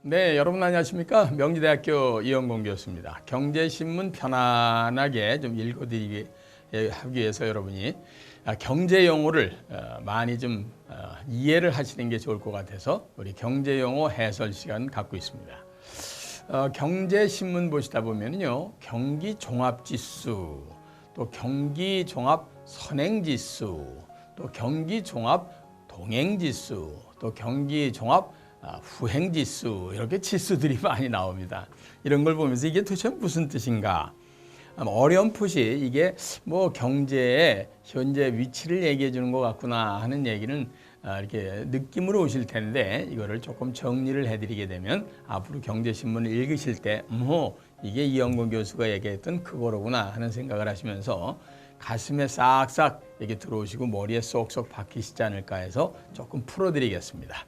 네, 여러분 안녕하십니까? 명지대학교 이영공 교수입니다. 경제신문 편안하게 좀 읽어드리기 하기 위해서 여러분이 경제 용어를 많이 좀 이해를 하시는 게 좋을 것 같아서 우리 경제 용어 해설 시간 갖고 있습니다. 경제신문 보시다 보면요, 경기 종합지수, 또 경기 종합 선행지수, 또 경기 종합 동행지수, 또 경기 종합 후행지수, 이렇게 지수들이 많이 나옵니다. 이런 걸 보면서 이게 도대체 무슨 뜻인가? 어렴풋이 이게 뭐 경제의 현재 위치를 얘기해 주는 것 같구나 하는 얘기는 이렇게 느낌으로 오실 텐데, 이거를 조금 정리를 해드리게 되면 앞으로 경제신문을 읽으실 때 이게 이영건 교수가 얘기했던 그거로구나 하는 생각을 하시면서 가슴에 싹싹 이렇게 들어오시고 머리에 쏙쏙 박히시지 않을까 해서 조금 풀어드리겠습니다.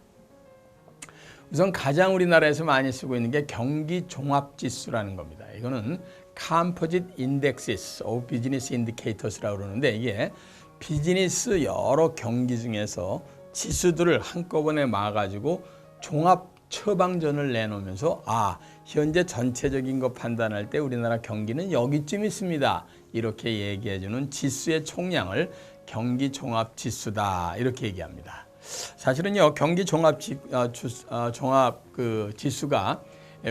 우선 가장 우리나라에서 많이 쓰고 있는 게 경기 종합지수라는 겁니다. 이거는 Composite Indexes of Business Indicators라고 그러는데, 이게 비즈니스 여러 경기 중에서 지수들을 한꺼번에 모아가지고 종합 처방전을 내놓으면서 현재 전체적인 거 판단할 때 우리나라 경기는 여기쯤 있습니다, 이렇게 얘기해주는 지수의 총량을 경기 종합지수다 이렇게 얘기합니다. 사실은요, 경기 종합 지수가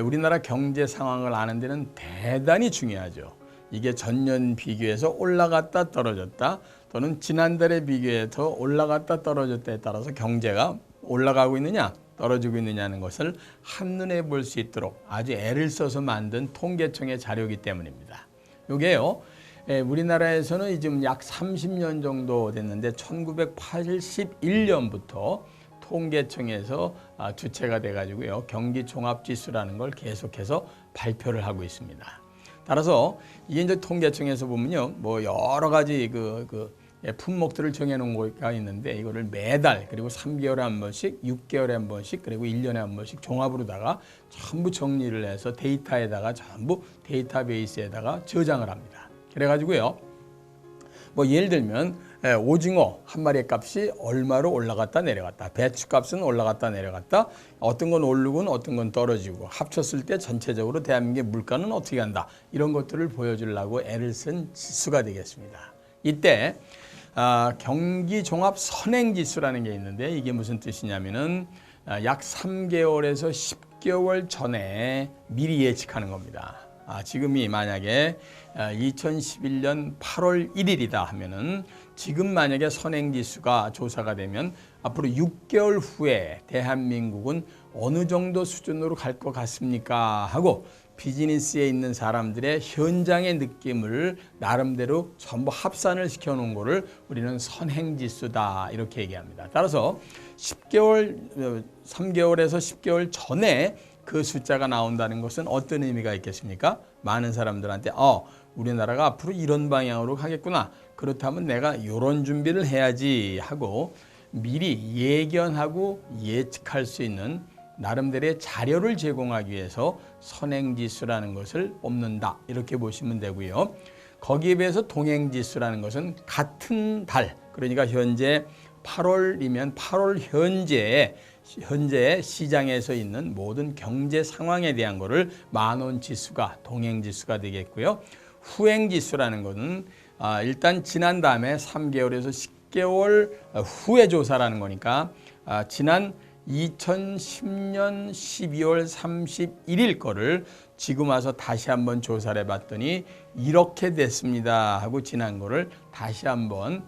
우리나라 경제 상황을 아는 데는 대단히 중요하죠. 이게 전년 비교해서 올라갔다 떨어졌다, 또는 지난달에 비교해서 올라갔다 떨어졌다에 따라서 경제가 올라가고 있느냐 떨어지고 있느냐는 것을 한눈에 볼 수 있도록 아주 애를 써서 만든 통계청의 자료이기 때문입니다. 이게요, 우리나라에서는 지금 약 30년 정도 됐는데 1981년부터 통계청에서 주체가 돼가지고요, 경기종합지수라는 걸 계속해서 발표를 하고 있습니다. 따라서 이게 이제 통계청에서 보면요, 뭐 여러 가지 품목들을 정해놓은 거가 있는데, 이거를 매달 그리고 3개월에 한 번씩, 6개월에 한 번씩, 그리고 1년에 한 번씩 종합으로다가 전부 정리를 해서 데이터에다가 전부 데이터베이스에다가 저장을 합니다. 그래가지고요, 뭐 예를 들면 오징어 한 마리의 값이 얼마로 올라갔다 내려갔다, 배추 값은 올라갔다 내려갔다, 어떤 건 오르고 어떤 건 떨어지고, 합쳤을 때 전체적으로 대한민국의 물가는 어떻게 한다, 이런 것들을 보여주려고 애를 쓴 지수가 되겠습니다. 이때 경기 종합 선행지수라는 게 있는데, 이게 무슨 뜻이냐면은 약 3개월에서 10개월 전에 미리 예측하는 겁니다. 지금이 만약에 2011년 8월 1일이다 하면은, 지금 만약에 선행지수가 조사가 되면 앞으로 6개월 후에 대한민국은 어느 정도 수준으로 갈 것 같습니까 하고, 비즈니스에 있는 사람들의 현장의 느낌을 나름대로 전부 합산을 시켜놓은 거를 우리는 선행지수다 이렇게 얘기합니다. 따라서 3개월에서 10개월 전에 그 숫자가 나온다는 것은 어떤 의미가 있겠습니까? 많은 사람들한테 우리나라가 앞으로 이런 방향으로 가겠구나, 그렇다면 내가 이런 준비를 해야지 하고 미리 예견하고 예측할 수 있는 나름대로의 자료를 제공하기 위해서 선행지수라는 것을 뽑는다 이렇게 보시면 되고요. 거기에 비해서 동행지수라는 것은 같은 달, 그러니까 현재 8월이면 8월 현재 시장에서 있는 모든 경제 상황에 대한 거를 만원 지수가 동행지수가 되겠고요. 후행지수라는 것은 일단 지난 다음에 3개월에서 10개월 후에 조사라는 거니까 지난 2010년 12월 31일 거를 지금 와서 다시 한번 조사를 해봤더니 이렇게 됐습니다 하고 지난 거를 다시 한번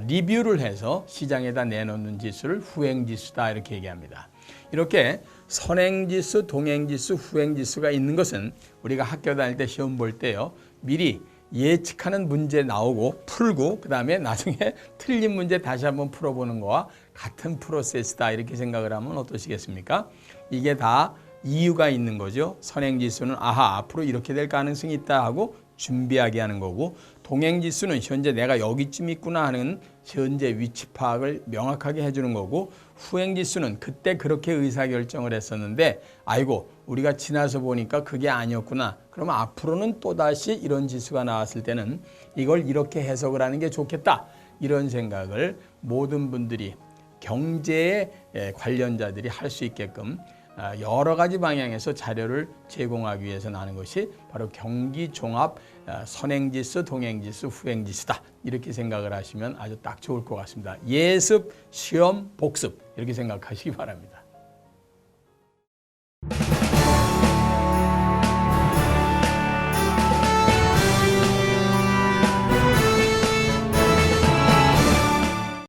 리뷰를 해서 시장에다 내놓는 지수를 후행지수다 이렇게 얘기합니다. 이렇게 선행지수, 동행지수, 후행지수가 있는 것은 우리가 학교 다닐 때 시험 볼 때요, 미리 예측하는 문제 나오고 풀고 그 다음에 나중에 틀린 문제 다시 한번 풀어보는 거와 같은 프로세스다 이렇게 생각을 하면 어떠시겠습니까? 이게 다 이유가 있는 거죠. 선행지수는 앞으로 이렇게 될 가능성이 있다 하고 준비하게 하는 거고, 동행지수는 현재 내가 여기쯤 있구나 하는 현재 위치 파악을 명확하게 해주는 거고, 후행지수는 그때 그렇게 의사결정을 했었는데 우리가 지나서 보니까 그게 아니었구나, 그러면 앞으로는 또다시 이런 지수가 나왔을 때는 이걸 이렇게 해석을 하는 게 좋겠다, 이런 생각을 모든 분들이 경제에 관련자들이 할 수 있게끔 여러 가지 방향에서 자료를 제공하기 위해서 나는 것이 바로 경기종합 선행지수, 동행지수, 후행지수다. 이렇게 생각을 하시면 아주 딱 좋을 것 같습니다. 예습, 시험, 복습 이렇게 생각하시기 바랍니다.